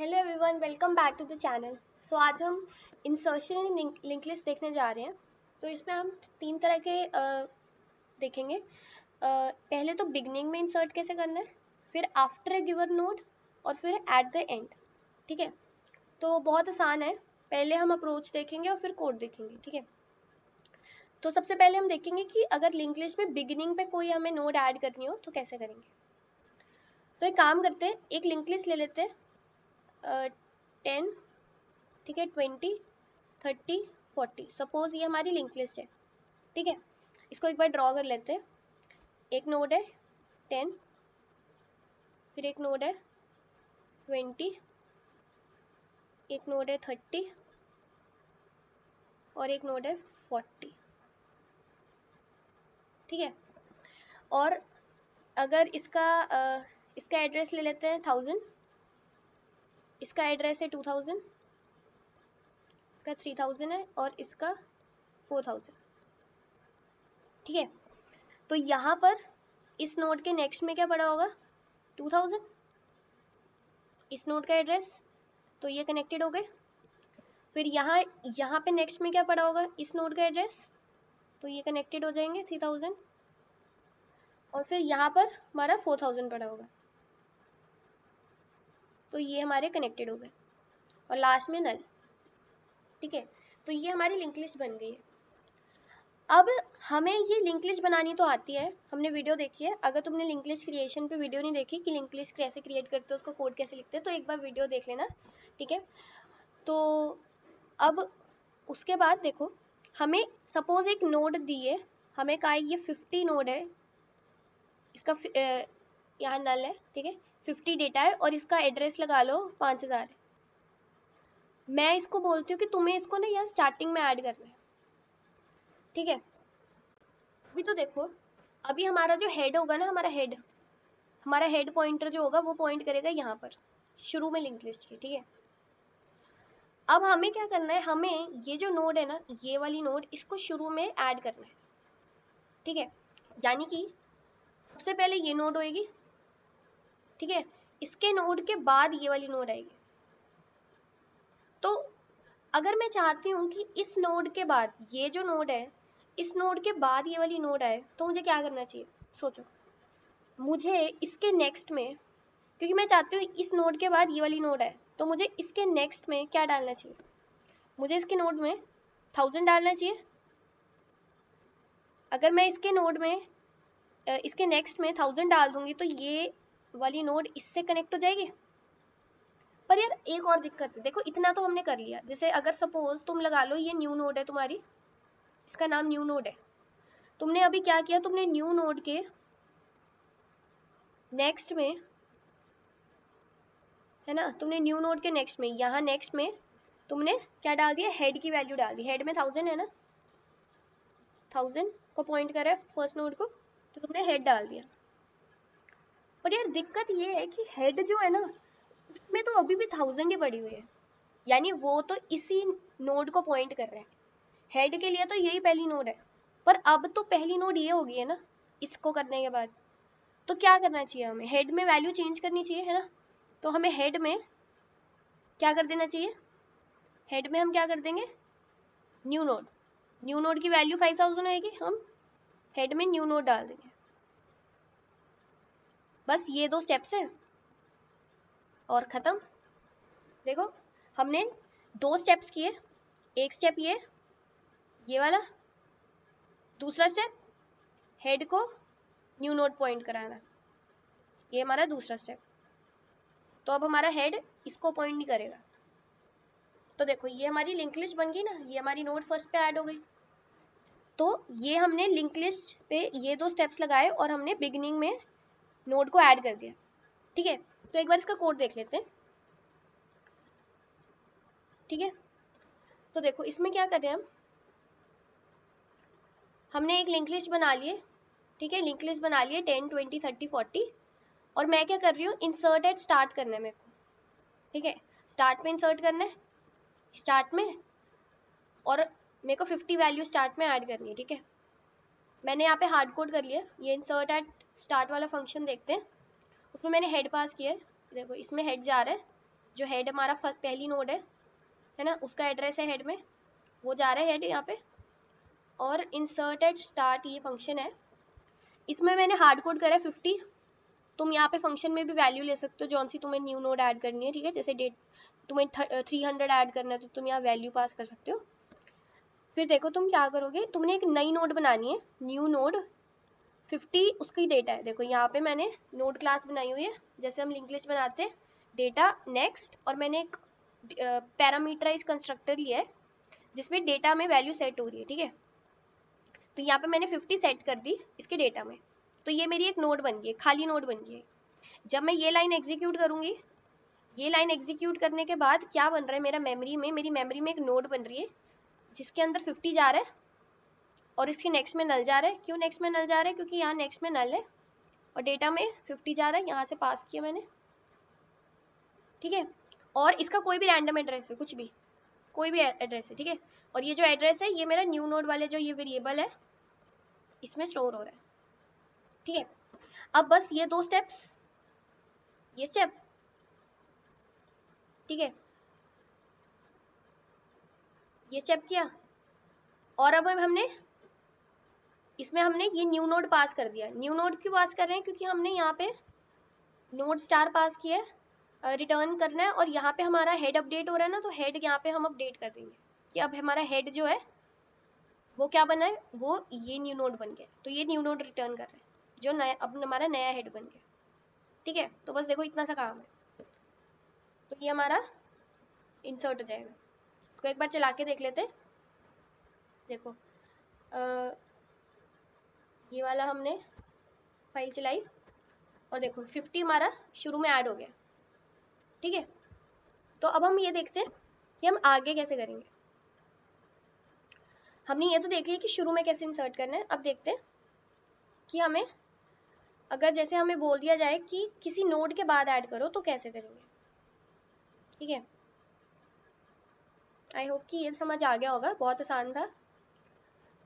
Hello everyone, welcome back to the channel. So आज हम insertion इन link list देखने जा रहे हैं। तो इसमें हम तीन तरह के देखेंगे। पहले तो बिगनिंग में इंसर्ट कैसे करना है, फिर आफ्टर ए गिवन नोड और फिर एट द एंड। ठीक है, तो बहुत आसान है। पहले हम अप्रोच देखेंगे और फिर कोड देखेंगे। ठीक है, तो सबसे पहले हम देखेंगे कि अगर लिंक लिस्ट में बिगिनिंग पे कोई हमें नोड ऐड करनी हो तो कैसे करेंगे। तो एक काम करते हैं, एक लिंक लिस्ट ले लेते हैं 10, ठीक है, 20, 30, 40। सपोज ये हमारी लिंक लिस्ट है। ठीक है, इसको एक बार ड्रॉ कर लेते हैं। एक नोड है 10, फिर एक नोड है 20, एक नोड है 30 और एक नोड है 40। ठीक है, और अगर इसका एड्रेस ले लेते हैं 1000, इसका एड्रेस है 2000, इसका 3000 है और इसका 4000। ठीक है, तो यहाँ पर इस नोड के नेक्स्ट में क्या पड़ा होगा, 2000, इस नोड का एड्रेस, तो ये कनेक्टेड हो गए। फिर यहाँ पे नेक्स्ट में क्या पड़ा होगा, इस नोड का एड्रेस, तो ये कनेक्टेड हो जाएंगे 3000। और फिर यहाँ पर हमारा 4000 पड़ा होगा, तो ये हमारे कनेक्टेड हो गए। और लास्ट में नल। ठीक है, तो ये हमारी लिंक लिस्ट बन गई है। अब हमें ये लिंक लिस्ट बनानी तो आती है, हमने वीडियो देखी है। अगर तुमने लिंक लिस्ट क्रिएशन पे वीडियो नहीं देखी कि लिंक लिस्ट कैसे क्रिएट करते हैं, उसका कोड कैसे लिखते हैं, तो एक बार वीडियो देख लेना। ठीक है, तो अब उसके बाद देखो, हमें सपोज एक नोड दिए, हमें कहा ये 50 नोड है, इसका यहाँ नल है। ठीक है, 50 डेटा है और इसका एड्रेस लगा लो 5000 है। मैं इसको बोलती हूँ कि तुम्हें इसको ना यहाँ स्टार्टिंग में ऐड करना है। ठीक है, अभी तो देखो, अभी हमारा जो हेड होगा ना, हमारा हेड पॉइंटर जो होगा वो पॉइंट करेगा यहाँ पर शुरू में लिंक लिस्ट के। ठीक है, अब हमें क्या करना है, हमें ये जो नोड है ना, ये वाली नोड, इसको शुरू में ऐड करना है। ठीक है, यानी कि सबसे पहले ये नोड होएगी। ठीक है, इसके नोड के बाद ये वाली नोड आएगी। तो अगर मैं चाहती हूँ कि इस नोड के बाद ये जो नोड है, इस नोड के बाद ये वाली नोड आए, तो मुझे क्या करना चाहिए, सोचो। मुझे इसके नेक्स्ट में, क्योंकि मैं चाहती हूँ इस नोड के बाद ये वाली नोड आए, तो मुझे इसके नेक्स्ट में क्या डालना चाहिए, मुझे इसके नोड में 1000 डालना चाहिए। अगर मैं इसके नोड में इसके नेक्स्ट में 1000 डाल दूंगी तो ये वाली नोड इससे कनेक्ट हो जाएगी। पर यार एक और दिक्कत है, देखो इतना तो हमने कर लिया। जैसे अगर सपोज तुम लगा लो ये न्यू नोड है तुम्हारी, इसका नाम न्यू नोड है। तुमने अभी क्या किया, तुमने न्यू नोड के नेक्स्ट में, है ना, तुमने न्यू नोड के नेक्स्ट में, यहाँ नेक्स्ट में तुमने क्या डाल दिया, हेड की वैल्यू डाल दी। हेड में 1000 है ना, 1000 को पॉइंट कर रहा है फर्स्ट नोड को, तो तुमने हेड डाल दिया। पर यार दिक्कत ये है कि हेड जो है ना, उसमें तो अभी भी 1000 ही पड़ी हुई है, यानी वो तो इसी नोड को पॉइंट कर रहा है। हेड के लिए तो यही पहली नोड है, पर अब तो पहली नोड ये होगी है ना, इसको करने के बाद। तो क्या करना चाहिए, हमें हेड में वैल्यू चेंज करनी चाहिए, है ना। तो हमें हेड में क्या कर देना चाहिए, हेड में हम क्या कर देंगे, न्यू नोड। न्यू नोड की वैल्यू 5000 आएगी, हम हेड में न्यू नोड डाल देंगे। बस ये दो स्टेप्स है और खत्म। देखो हमने दो स्टेप्स किए, एक स्टेप ये वाला, दूसरा स्टेप हेड को न्यू नोड पॉइंट कराना, ये हमारा दूसरा स्टेप। तो अब हमारा हेड इसको पॉइंट नहीं करेगा। तो देखो ये हमारी लिंक लिस्ट बन गई ना, ये हमारी नोड फर्स्ट पे ऐड हो गई। तो ये हमने लिंक लिस्ट पे ये दो स्टेप्स लगाए और हमने बिगिनिंग में नोड को ऐड कर दिया। ठीक है, तो एक बार इसका कोड देख लेते हैं। ठीक है, तो देखो इसमें क्या कर रहे हैं हमने एक लिंक लिस्ट बना लिए। ठीक है, लिंक लिस्ट बना लिए 10, 20, 30, 40। और मैं क्या कर रही हूँ, इंसर्ट एट स्टार्ट करना है मेरे को। ठीक है, स्टार्ट में इंसर्ट करना है, स्टार्ट में, और मेरे को 50 वैल्यू स्टार्ट में ऐड करनी है। ठीक है, मैंने यहाँ पे हार्ड कोड कर लिया। ये इंसर्ट एट स्टार्ट वाला फंक्शन देखते हैं, उसमें मैंने हेड पास किया है। देखो इसमें हेड जा रहा है जो हेड हमारा पहली नोड है ना, उसका एड्रेस है हेड में, वो जा रहा है हेड यहाँ पे। और इंसर्ट एट स्टार्ट ये फंक्शन है, इसमें मैंने हार्ड कोड करा है 50। तुम यहाँ पे फंक्शन में भी वैल्यू ले सकते हो जौन सी तुम्हें न्यू नोड ऐड करनी है, ठीक है। जैसे डेट तुम्हें 300 ऐड करना है तो तुम यहाँ वैल्यू पास कर सकते हो। फिर देखो तुम क्या करोगे, तुमने एक नई नोड बनानी है, न्यू नोड 50 उसकी डेटा है। देखो यहाँ पे मैंने नोड क्लास बनाई हुई है, जैसे हम लिंक लिस्ट बनाते हैं, डेटा नेक्स्ट, और मैंने एक पैरामीटराइज कंस्ट्रक्टर लिया है जिसमें डेटा में वैल्यू सेट हो रही है, ठीक है। तो यहाँ पे मैंने 50 सेट कर दी इसके डेटा में, तो ये मेरी एक नोड बन गई, खाली नोड बन गई है। जब मैं ये लाइन एग्जीक्यूट करूंगी, ये लाइन एग्जीक्यूट करने के बाद क्या बन रहा है मेरा मेमोरी में, मेरी मेमोरी में एक नोड बन रही है जिसके अंदर 50 जा रहा है और इसके नेक्स्ट में नल जा रहा है। क्यों नेक्स्ट में नल जा रहा है, क्योंकि यहाँ नेक्स्ट में नल है और डेटा में 50 जा रहा है, यहाँ से पास किया मैंने, ठीक है। और इसका कोई भी रैंडम एड्रेस है, कुछ भी कोई भी एड्रेस है, ठीक है। और ये जो एड्रेस है ये मेरा न्यू नोड वाले जो ये वेरिएबल है इसमें स्टोर हो रहा है, ठीक है। अब बस ये दो स्टेप्स, ये स्टेप, ठीक है, ये स्टेप किया। और अब हमने इसमें हमने ये न्यू नोड पास कर दिया। न्यू नोड क्यों पास कर रहे हैं, क्योंकि हमने यहाँ पे नोड स्टार पास किया है, रिटर्न करना है, और यहाँ पे हमारा हेड अपडेट हो रहा है ना, तो हेड यहाँ पे हम अपडेट कर देंगे कि अब हमारा हेड जो है वो क्या बना है, वो ये न्यू नोड बन गया। तो ये न्यू नोड रिटर्न कर रहे हैं जो नया, अब हमारा नया हेड बन गया, ठीक है। तो बस देखो इतना सा काम है, तो ये हमारा इंसर्ट हो जाएगा। इसको एक बार चला के देख लेते हैं। देखो ये वाला हमने फाइल चलाई और देखो 50 हमारा शुरू में ऐड हो गया, ठीक है। तो अब हम ये देखते हैं कि हम आगे कैसे करेंगे। हमने ये तो देख लिया कि शुरू में कैसे इंसर्ट करना है। अब देखते हैं कि हमें अगर जैसे हमें बोल दिया जाए कि किसी नोड के बाद ऐड करो तो कैसे करेंगे, ठीक है। आई होप कि ये समझ आ गया होगा, बहुत आसान था।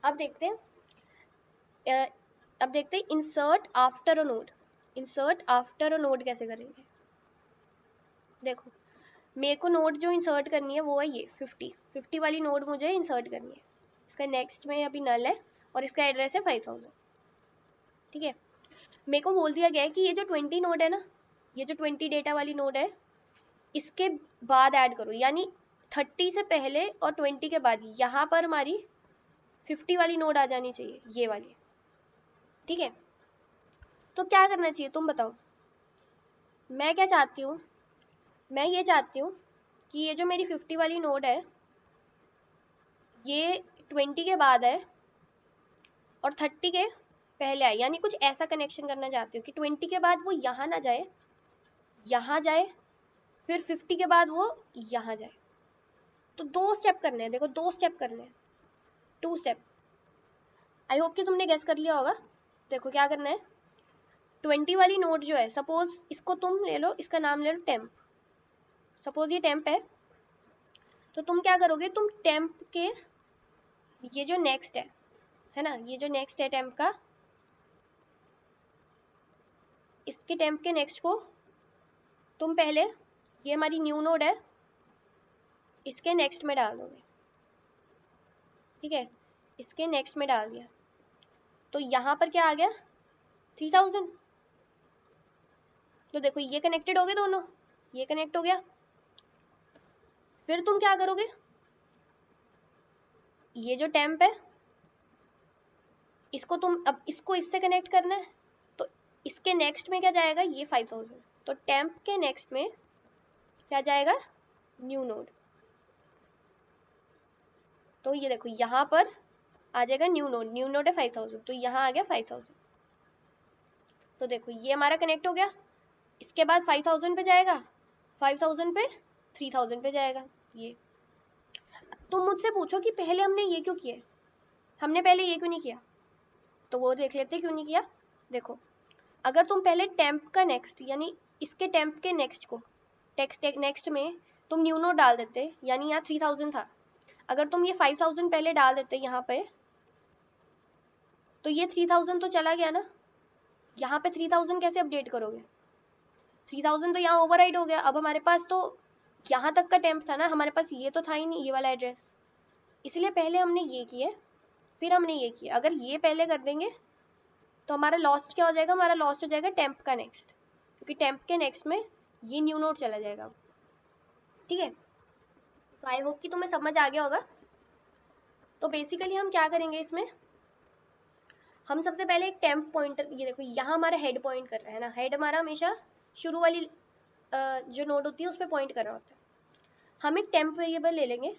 अब देखते हैं insert after a node. Insert after a node कैसे करेंगे। देखो मेरे को नोड जो इंसर्ट करनी है वो है ये 50 वाली नोड मुझे इंसर्ट करनी है। इसका नेक्स्ट में अभी नल है और इसका एड्रेस है 5000, ठीक है। मेरे को बोल दिया गया है कि ये जो 20 नोड है ना, ये जो 20 डेटा वाली नोड है, इसके बाद ऐड करो, यानी 30 से पहले और 20 के बाद यहाँ पर हमारी 50 वाली नोड आ जानी चाहिए, ये वाली, ठीक है। तो क्या करना चाहिए तुम बताओ। मैं क्या चाहती हूँ, मैं ये चाहती हूँ कि ये जो मेरी 50 वाली नोड है ये 20 के बाद है और 30 के पहले आए, यानी कुछ ऐसा कनेक्शन करना चाहती हूँ कि 20 के बाद वो यहाँ ना जाए, यहाँ जाए, फिर 50 के बाद वो यहाँ जाए। तो 2 स्टेप करने हैं, देखो 2 स्टेप करने हैं, 2 स्टेप। आई होप कि तुमने गेस कर लिया होगा। देखो क्या करना है, 20 वाली नोड जो है, सपोज इसको तुम ले लो, इसका नाम ले लो टेम्प। सपोज ये टेम्प है, तो तुम क्या करोगे, तुम टेम्प के ये जो नेक्स्ट है ना, ये जो नेक्स्ट है टेम्प का, इसके टेम्प के नेक्स्ट को तुम पहले, ये हमारी न्यू नोड है, इसके नेक्स्ट में डाल दोगे, ठीक है। इसके नेक्स्ट में डाल दिया तो यहाँ पर क्या आ गया 3000। तो देखो ये कनेक्टेड हो गए दोनों, ये कनेक्ट हो गया। फिर तुम क्या करोगे, ये जो टेम्प है इसको तुम अब इसको इससे कनेक्ट करना है, तो इसके नेक्स्ट में क्या जाएगा, ये 5000। तो टेम्प के नेक्स्ट में क्या जाएगा, न्यू नोड। तो ये देखो यहाँ पर आ जाएगा न्यू नोड, न्यू नोड है 5000, तो यहाँ आ गया 5000। तो देखो ये हमारा कनेक्ट हो गया। इसके बाद 5000 पे जाएगा, 5000 पे 3000 पे जाएगा। ये तुम मुझसे पूछो कि पहले हमने ये क्यों किया, हमने पहले ये क्यों नहीं किया, तो वो देख लेते क्यों नहीं किया। देखो अगर तुम पहले टेम्प का नेक्स्ट, यानी इसके टेम्प के नेक्स्ट को नेक्स्ट में तुम न्यू नोड डाल देते, यानी यहाँ 3000 था, अगर तुम ये 5000 पहले डाल देते यहाँ पे, तो ये 3000 तो चला गया ना। यहाँ पे 3000 कैसे अपडेट करोगे, 3000 तो यहाँ ओवरराइड हो गया। अब हमारे पास तो यहाँ तक का टेम्प था ना हमारे पास, ये तो था ही नहीं ये वाला एड्रेस, इसलिए पहले हमने ये किया फिर हमने ये किया। अगर ये पहले कर देंगे तो हमारा लॉस्ट क्या हो जाएगा, हमारा लॉस्ट हो जाएगा टेम्प का नेक्स्ट, क्योंकि टेम्प के नेक्स्ट में ये न्यू नोड चला जाएगा। ठीक है, तो आई होप कि तुम्हें समझ आ गया होगा। तो बेसिकली हम क्या करेंगे इसमें, हम सबसे पहले एक टेम्प पॉइंटर, ये देखो यहाँ हमारा हेड पॉइंट कर रहा है ना, हेड हमारा हमेशा शुरू वाली जो नोड होती है उस पर पॉइंट कर रहा होता है। हम एक टेम्प वेरिएबल ले लेंगे,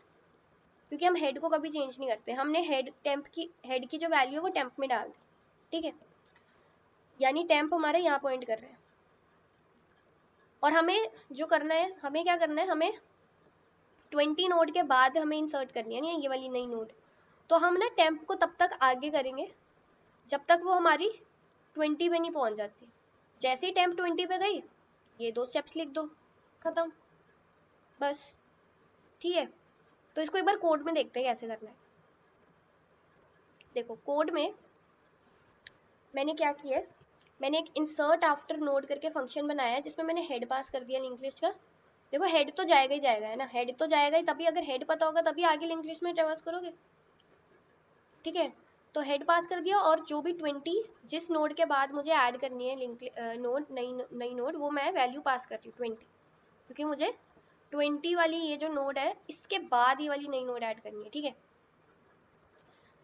क्योंकि हम हेड को कभी चेंज नहीं करते, हमने हेड की जो वैल्यू है वो टेम्प में डाल दी। ठीक है, यानी टेम्प हमारे यहाँ पॉइंट कर रहे हैं। और हमें जो करना है, हमें क्या करना है, हमें 20 नोड के बाद हमें इंसर्ट करनी है ना ये वाली नई नोड। तो हम ना टेम्प को तब तक आगे करेंगे जब तक वो हमारी 20 पे नहीं पहुंच जाती। जैसे ही टेम्प 20 पे गई, ये 2 स्टेप्स लिख दो, खत्म, बस। ठीक है, तो इसको एक बार कोड में देखते हैं कैसे करना है। देखो कोड में मैंने क्या किया है, मैंने एक इंसर्ट आफ्टर नोड करके फंक्शन बनाया है जिसमें मैंने हेड पास कर दिया लिंक लिस्ट का। देखो हेड तो जाएगा ही जाएगा है ना, हेड तो जाएगा ही, तभी अगर हेड पता होगा तभी आगे लिंक लिस्ट में ट्रेवर्स करोगे। ठीक है, तो हेड पास कर दिया, और जो भी 20 जिस नोड के बाद मुझे ऐड करनी है लिंक नोड, नई नोड, वो मैं वैल्यू पास कर रही हूँ 20, क्योंकि मुझे 20 वाली ये जो नोड है इसके बाद ये वाली नई नोड ऐड करनी है। ठीक है,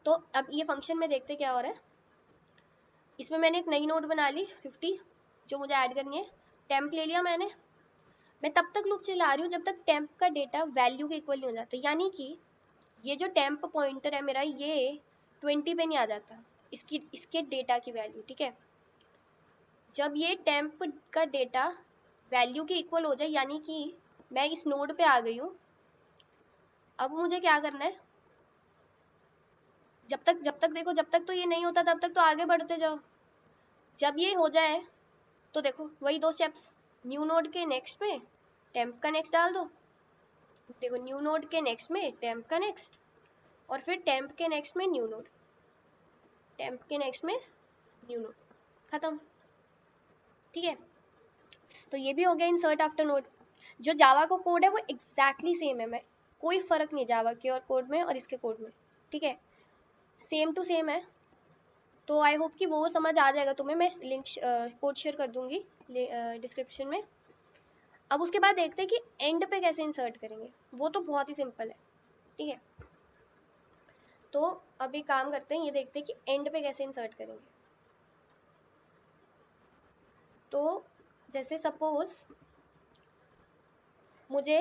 तो अब ये फंक्शन में देखते क्या हो रहा है। इसमें मैंने एक नई नोड बना ली 50 जो मुझे ऐड करनी है, टेम्प ले लिया मैंने। मैं तब तक लूप चला रही हूँ जब तक टेम्प का डेटा वैल्यू के इक्वल नहीं हो जाता, यानी कि ये जो टेम्प पॉइंटर है मेरा ये 20 पे नहीं आ जाता, इसके डेटा की वैल्यू। ठीक है, जब ये टेम्प का डेटा वैल्यू के इक्वल हो जाए, यानी कि मैं इस नोड पे आ गई हूँ, अब मुझे क्या करना है, जब तक देखो, जब तक तो ये नहीं होता तब तक तो आगे बढ़ते जाओ। जब ये हो जाए तो देखो वही 2 स्टेप्स, न्यू नोड के नेक्स्ट में टेम्प का नेक्स्ट डाल दो, देखो न्यू नोड के नेक्स्ट में टेम्प का नेक्स्ट, और फिर टेम्प के नेक्स्ट में न्यू नोड, टेम्प के नेक्स्ट में न्यू नोड, खत्म। ठीक है, तो ये भी हो गया इंसर्ट आफ्टर नोड। जो जावा का कोड है वो एग्जैक्टली सेम है, मैं कोई फर्क नहीं जावा के और कोड में और इसके कोड में। ठीक है, सेम टू सेम है, तो आई होप कि वो समझ आ जाएगा तुम्हें। मैं लिंक कोड शेयर कर दूंगी डिस्क्रिप्शन में। अब उसके बाद देखते हैं कि एंड पे कैसे इंसर्ट करेंगे, वो तो बहुत ही सिंपल है। ठीक है, तो अभी काम करते हैं, ये देखते हैं कि एंड पे कैसे इंसर्ट करेंगे। तो जैसे सपोज मुझे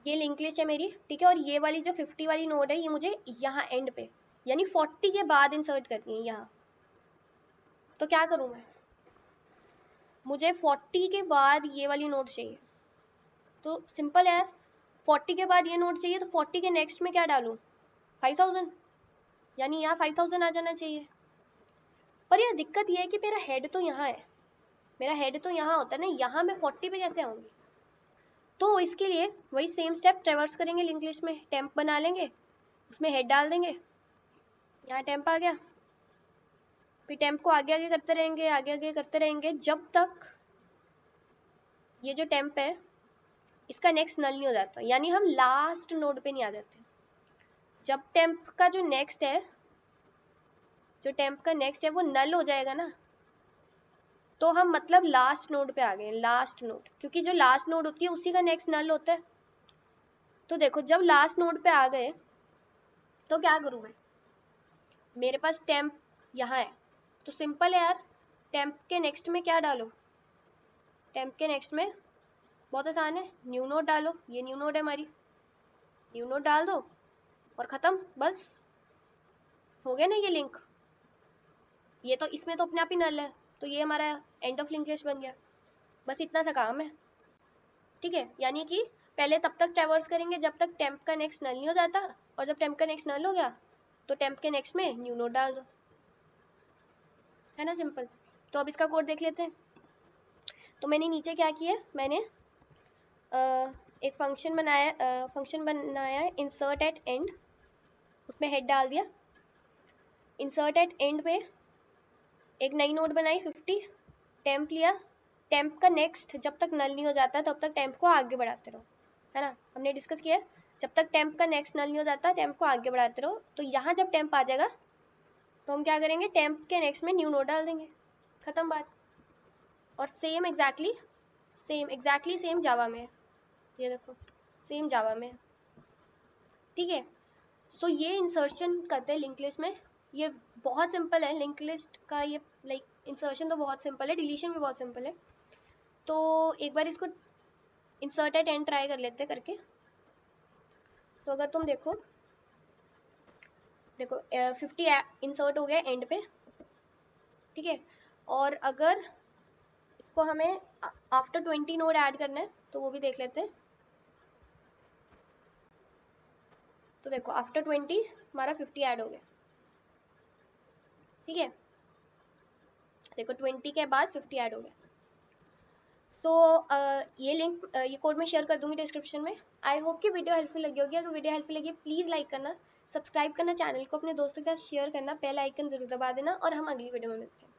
ये लिंक लिस्ट है मेरी, ठीक है, और ये वाली जो 50 वाली नोड है ये मुझे यहाँ एंड पे यानी 40 के बाद इंसर्ट करनी है यहाँ। तो क्या करूँ मैं, मुझे 40 के बाद ये वाली नोड चाहिए, तो सिंपल है, 40 के बाद ये नोड चाहिए तो 40 के नेक्स्ट में क्या डालूँ, 5000, यानी यहाँ 5000 आ जाना चाहिए। पर यार दिक्कत ये है कि मेरा हेड तो यहाँ है, मेरा हेड तो यहाँ होता है ना, यहाँ मैं 40 पे कैसे आऊँगी। तो इसके लिए वही सेम स्टेप ट्रेवर्स करेंगे लिंक लिस्ट में, टेम्प बना लेंगे, उसमें हेड डाल देंगे, यहाँ टेम्प आ गया, फिर टेम्प को आगे आगे करते रहेंगे, आगे आगे करते रहेंगे जब तक ये जो टेम्प है इसका नेक्स्ट नल नहीं हो जाता, यानी हम लास्ट नोड पे नहीं आ जाते। जब टेम्प का जो नेक्स्ट है, जो टेम्प का नेक्स्ट है वो नल हो जाएगा ना, तो हम मतलब लास्ट नोड पे आ गए, लास्ट नोड, क्योंकि जो लास्ट नोड होती है उसी का नेक्स्ट नल होता है। तो देखो जब लास्ट नोड पे आ गए तो क्या करूँ मैं, मेरे पास टेम्प यहाँ है, तो सिंपल है यार, टेम्प के नेक्स्ट में क्या डालो, टेम्प के नेक्स्ट में बहुत आसान है, न्यू नोड डालो, ये न्यू नोड है हमारी, न्यू नोड डाल दो और खत्म, बस हो गया ना ये लिंक। ये तो इसमें तो अपने आप ही नल है, तो ये हमारा एंड ऑफ लिंक लिस्ट बन गया, बस इतना सा काम है। ठीक है, यानी कि पहले तब तक ट्रैवर्स करेंगे जब तक टेम्प का नेक्स्ट नल नहीं हो जाता, और जब टेम्प का नेक्स्ट नल हो गया तो टेम्प के नेक्स्ट में न्यू नोड डाल दो, है ना सिंपल। तो अब इसका कोड देख लेते हैं। तो मैंने नीचे क्या किया, मैंने एक फंक्शन बनाया है इंसर्ट एट एंड, उसमें हेड डाल दिया, इंसर्ट एट एंड पे एक नई नोड बनाई 50, टेम्प लिया, टेम्प का नेक्स्ट जब तक नल नहीं हो जाता तब तक टेम्प को आगे बढ़ाते रहो। है ना, हमने डिस्कस किया। जब तक टेम्प का नेक्स्ट नल नहीं हो जाता टेम्प को आगे बढ़ाते रहो। तो यहाँ जब टेम्प आ जाएगा तो हम क्या करेंगे, टेम्प के नेक्स्ट में न्यू नोड डाल देंगे, खत्म बात। और सेम एग्जैक्टली सेम जावा में, ये देखो सेम जावा में, ठीक है। सो ये इंसर्शन करते हैं लिंक लिस्ट में, ये बहुत सिंपल है लिंक लिस्ट का, ये लाइक इंसर्शन तो बहुत सिंपल है, डिलीशन भी बहुत सिंपल है। तो एक बार इसको इंसर्ट एट एंड ट्राई कर लेते करके। तो अगर तुम देखो 50 इंसर्ट हो गया एंड पे, ठीक है। और अगर इसको हमें आफ्टर 20 नोड ऐड करना है तो वो भी देख लेते हैं। तो देखो आफ्टर 20 हमारा 50 ऐड हो गया, ठीक है। देखो 20 के बाद 50 ऐड हो गया। तो ये लिंक ये कोड मैं शेयर कर दूंगी डिस्क्रिप्शन में। आई होप कि वीडियो हेल्पफुल लगी होगी। अगर वीडियो हेल्पफुल लगी प्लीज़ लाइक करना, सब्सक्राइब करना, चैनल को अपने दोस्तों के साथ शेयर करना, बेल आइकन जरूर दबा देना, और हम अगली वीडियो में मिलते हैं।